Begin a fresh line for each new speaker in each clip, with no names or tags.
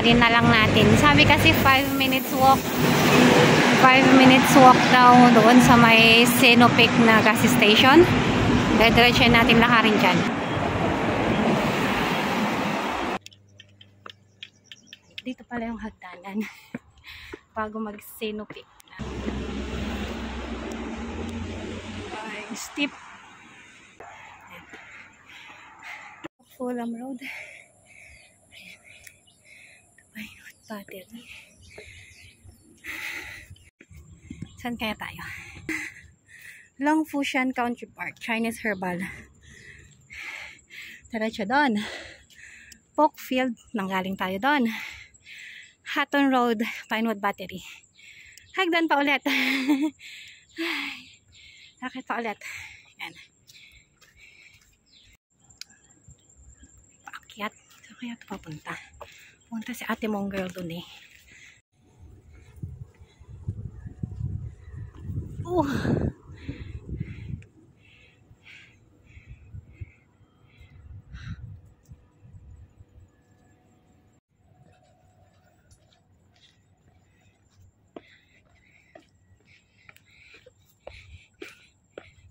lalakarin na lang natin. Sabi kasi 5 minutes walk. 5 minutes walk daw doon sa may Sinopec na gas station. Diretso natin lakarin dyan. Dito pala yung hagdanan. Bago mag-Sinopec na. Steep. Fulham Road. Pinewood Battery. Saan kaya tayo? Long Fushan Country Park, Chinese Herbal. Diretso doon. Polkfield, nanggaling tayo doon. Hatton Road, Pinewood Battery. Hagdan pa ulit. Bakit pa ulit? Yan. Paakyat. Saan kaya ito papunta? Punta si ate mong girl dun eh.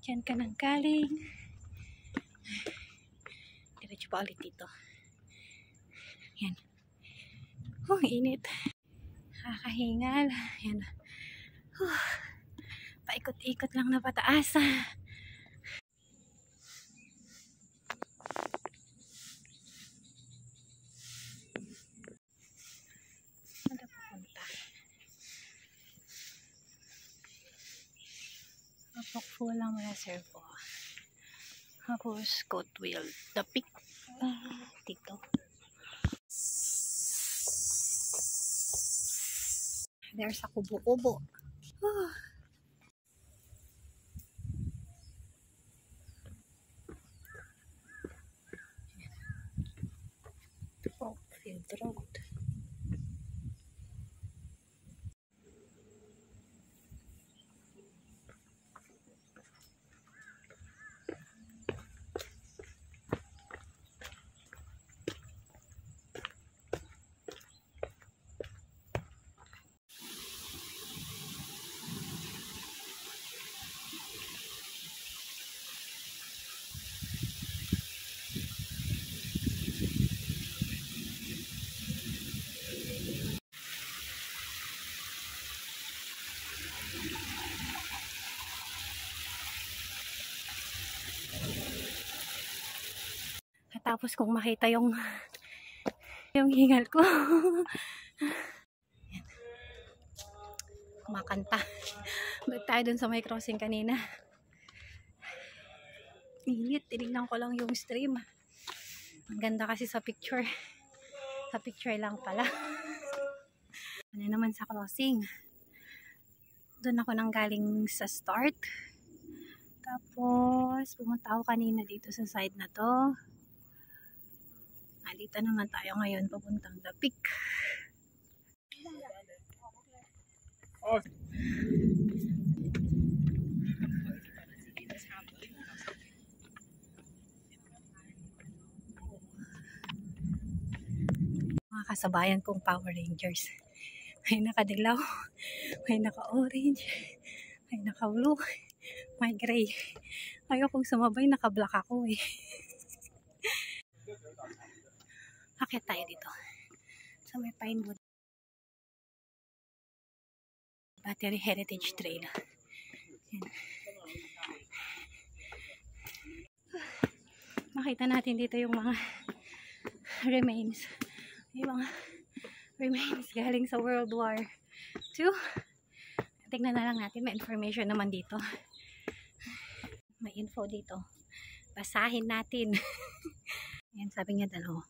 Diyan ka nang galing. Diretso pa ulit dito. Yan. Oh, init. Kakahingal. Yan. Paikot-ikot lang na pataas. Saan na papunta? Fulham Reservoir. Tapos Coatwheel. The Peak. Dito. There's a kubo-kubo. Field Road. Tapos kung makita yung hingal ko. Kumakanta. Ba't tayo dun sa may crossing kanina? Init. Tinignan ko lang yung stream. Ang ganda kasi sa picture. Sa picture lang pala. Ano naman sa crossing? Doon ako nang galing sa start. Tapos pumunta ako kanina dito sa side na to. Dito naman tayo ngayon papuntang The Peak. Mga kasabayan kong Power Rangers. May nakadilaw, may naka-orange, may naka-blue, may gray. Ayokong sumabay, naka-black ako eh. Akyat tayo dito sa may Pinewood Battery Heritage Trail. Yan. Makita natin dito yung mga remains. Yung mga remains galing sa World War II. Tignan na lang natin, may information naman dito. May info dito. Basahin natin. Yan, sabi niya dalawa.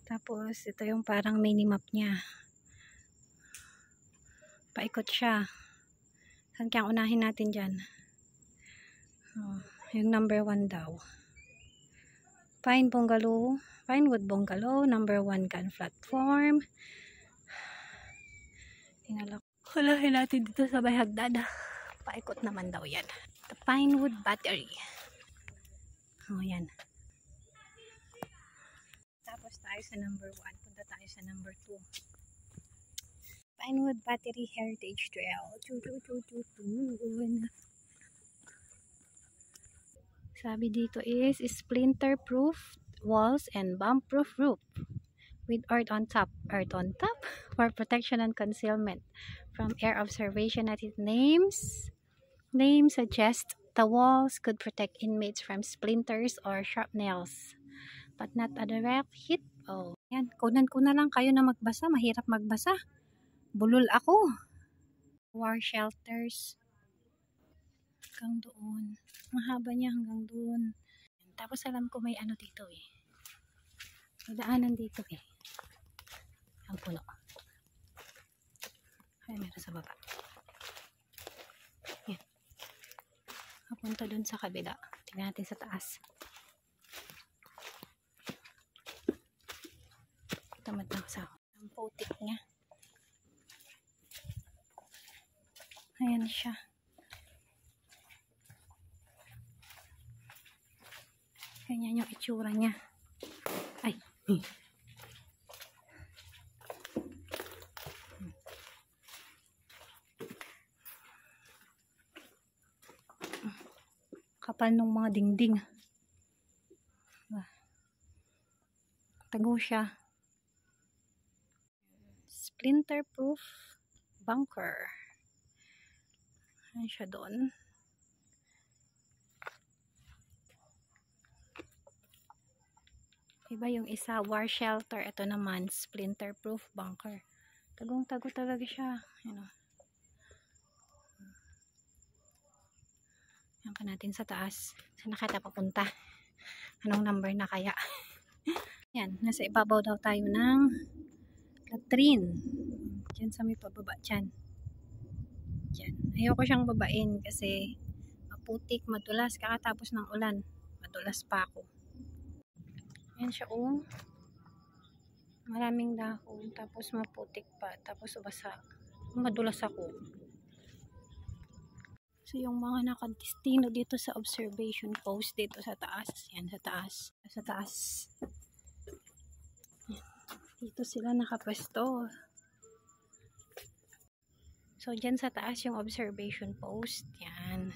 Tapos, ito yung parang mini-map niya. Paikot siya. Saan kaya unahin natin dyan? Yung number 1 daw. Pinewood Bungalow, number 1 can platform. Hulahin natin dito sa may hagdan. Paikot naman daw yan. The Pinewood Battery. Oh, yan. Tapos tayo tayo sa number 1. Punta tayo sa number 2. Pinewood Battery Heritage Trail. Sabi dito is splinter proof walls and bomb proof roof with earth on top for protection and concealment from air observation. At its name suggests the walls could protect inmates from splinters or shrapnels, but not a direct hit. Oh, yan, kunan ko na lang kayo na magbasa. Mahirap magbasa, bulol ako. War shelters hanggang doon, mahaba niya hanggang doon. Tapos alam ko may ano dito eh, may daanan dito eh, ang puno. Ay, meron sa baba. Yan, papunta dun sa kabila. Tingnan natin sa taas. Tamad na ako sa ang putik niya. Ayan siya. Ganyan yung itsura niya. Ay. Kapal ng mga dingding. Tago siya. Splinter proof bunker. Ayan siya doon. Iba yung isa, war shelter. Ito naman, splinter proof bunker. Tagong-tago talaga siya. Yan o. Yan pa natin sa taas. Saan na kita papunta? Anong number na kaya? Yan, nasa ibabaw daw tayo ng latrine. Diyan sa may pababa dyan. Diyan. Ayoko siyang babain kasi maputik, madulas. Kakatapos ng ulan, madulas pa ako. Yan siya oh. Maraming dahon, tapos maputik pa, tapos basa. Madulas ako. So yung mga nakadestino dito sa observation post dito sa taas. Yan sa taas. Sa taas. Yan. Dito sila nakapwesto. So dyan sa taas yung observation post. Yan.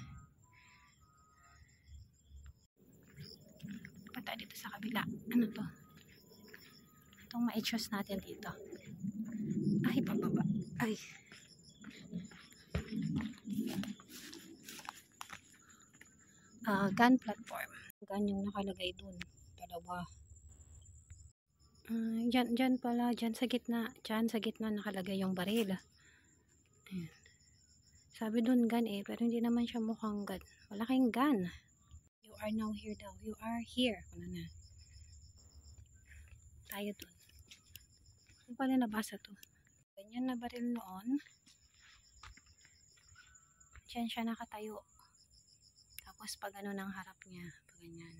Punta dito sa kabila. Ano to? Itong ma-adjust natin dito. Ay, pababa. Ay. Gun platform. Gun yung nakalagay dun. Dalawa. Dyan pala. Dyan sa gitna. Dyan sa gitna nakalagay yung baril. Ayan. Sabi dun gun eh. Pero hindi naman siya mukhang gun. Malaking gun. You are now here daw. You are here. Ano na. Tayo dun. Ano pala nabasa to? Ganyan na baril noon. Diyan siya nakatayo. Tapos pag ano ng harap niya. Pag ganyan.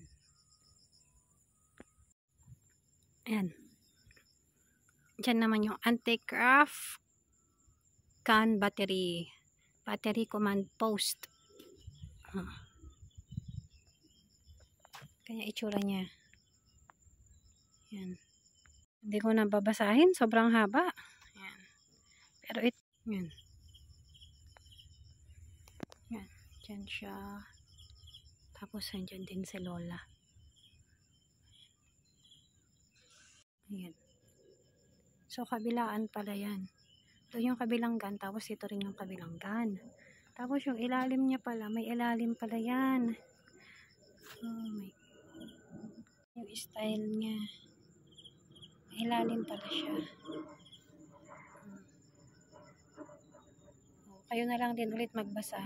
Ayan. Diyan naman yung anti-craft gun battery. Battery command post. Kanya itsura niya. Yan. Hindi ko na babasahin. Sobrang haba. Yan. Pero yan. Yan. Diyan siya. Tapos andyan din si Lola. Ayan. So kabilaan pala yan. Ito yung kabilang gun. Tapos ito rin yung kabilang gun. Tapos yung ilalim niya pala. May ilalim pala yan. Oh my. Yung style niya. Ilalim pala siya. Kayo na lang din ulit magbasa.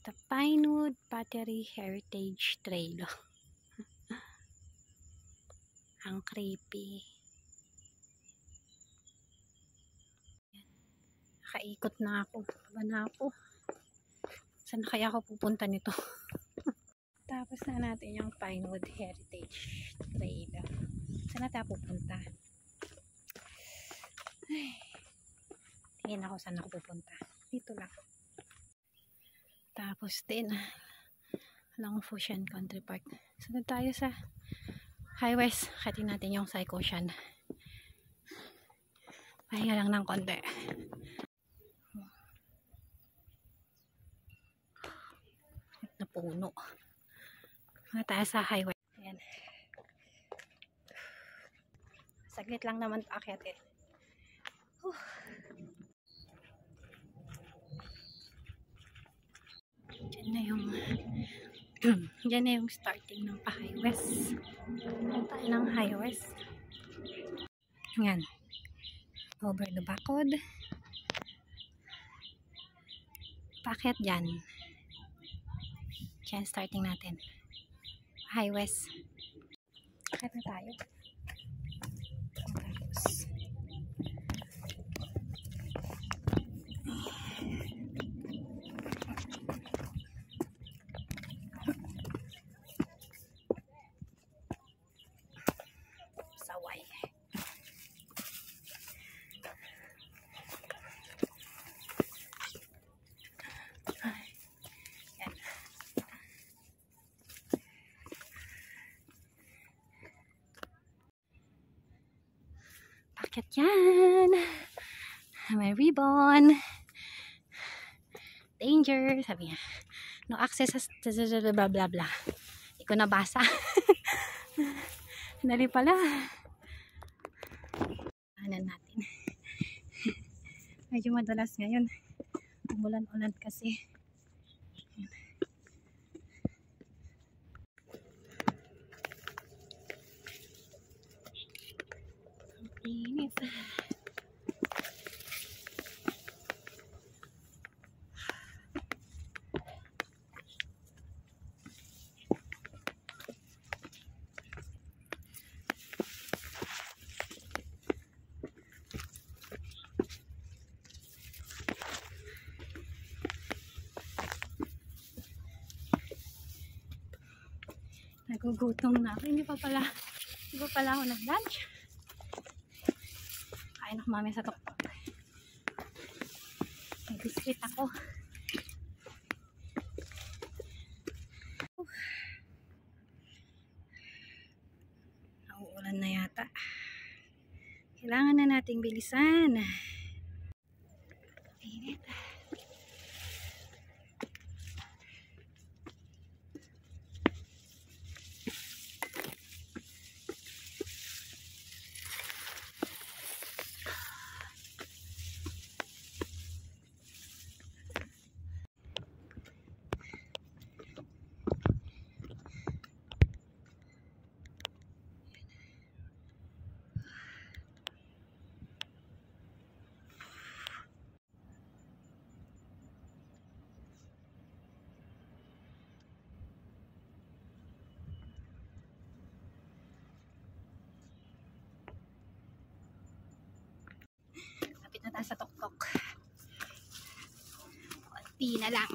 The Pinewood Battery Heritage Trail. Ang creepy. Nakaikot na ako. Baba na ako. Saan kaya ako pupunta nito? Natapos na natin yung Pinewood Heritage Trail. Saan na tayo pupunta? Ay, tingin ako saan ako pupunta. Dito lang. Tapos din, Long Fushan Country Park. Sunod tayo sa High West. Katin natin yung Psychoshan. Pahinga lang ng konti. Na puno. Sunod tayo sa High West. Ayan. Saglit lang naman paakyatin. Diyan na yung starting ng pa-High West. Punta ng High West. Yan. Over the Bacod. Paakyat dyan. Diyan starting natin. High West. Paakyat na tayo. Tapos saway. Yan. Paakyat yan. May ribbon. Danger. Sabi niya. No access blah blah blah. Hindi ko nabasa. Dali pala. Anan natin. Medyo madalas ngayon. Umulan-ulan kasi. Inis. Nagugutom na ako. Hindi pa pala ako nag-lunch. Kain ako mamaya sa tuktok. May biscuit ako. Nauulan na yata. Kailangan na nating bilisan. Init. Lapit na tayo sa tuktok. Konti na lang.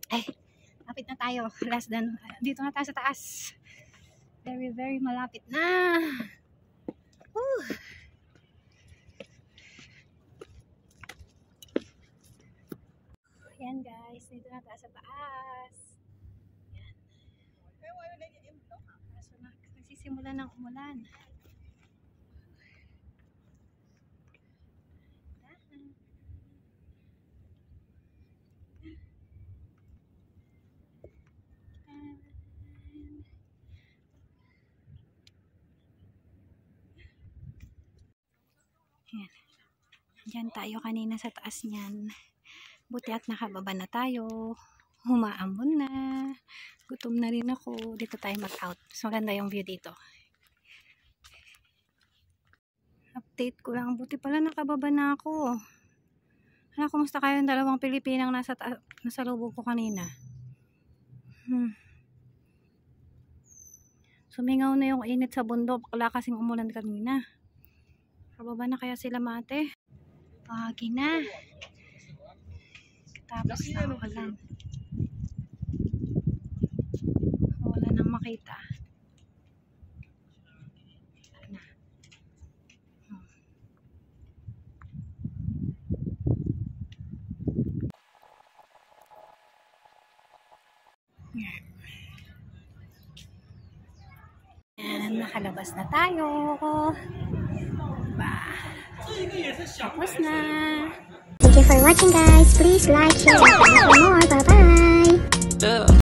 Ay, lapit na tayo. Less than, dito na tayo sa taas. Very, very malapit na. Woo! Yan guys, dito na tayo sa taas. Yan. Kaso nagsisimula ng umulan. Yan. Diyan tayo kanina sa taas niyan. Buti at nakababa na tayo. Humaambon na. Gutom na rin ako. Dito tayo mag-out. So, maganda yung view dito. Update ko lang. Buti pala nakababa na ako. Hala, kumusta kayong dalawang Pilipinang nasa lubog ko kanina? Sumingaw na yung init sa bundok. Wala kasing umulan kanina. Kababa na kaya sila mate? Pagi na. Tapos na ulan. Wala nang makita. Na. Yan, nakalabas na tayo. Tapos na.
Thank you for watching, guys. Please like, share, and comment for more. Bye-bye.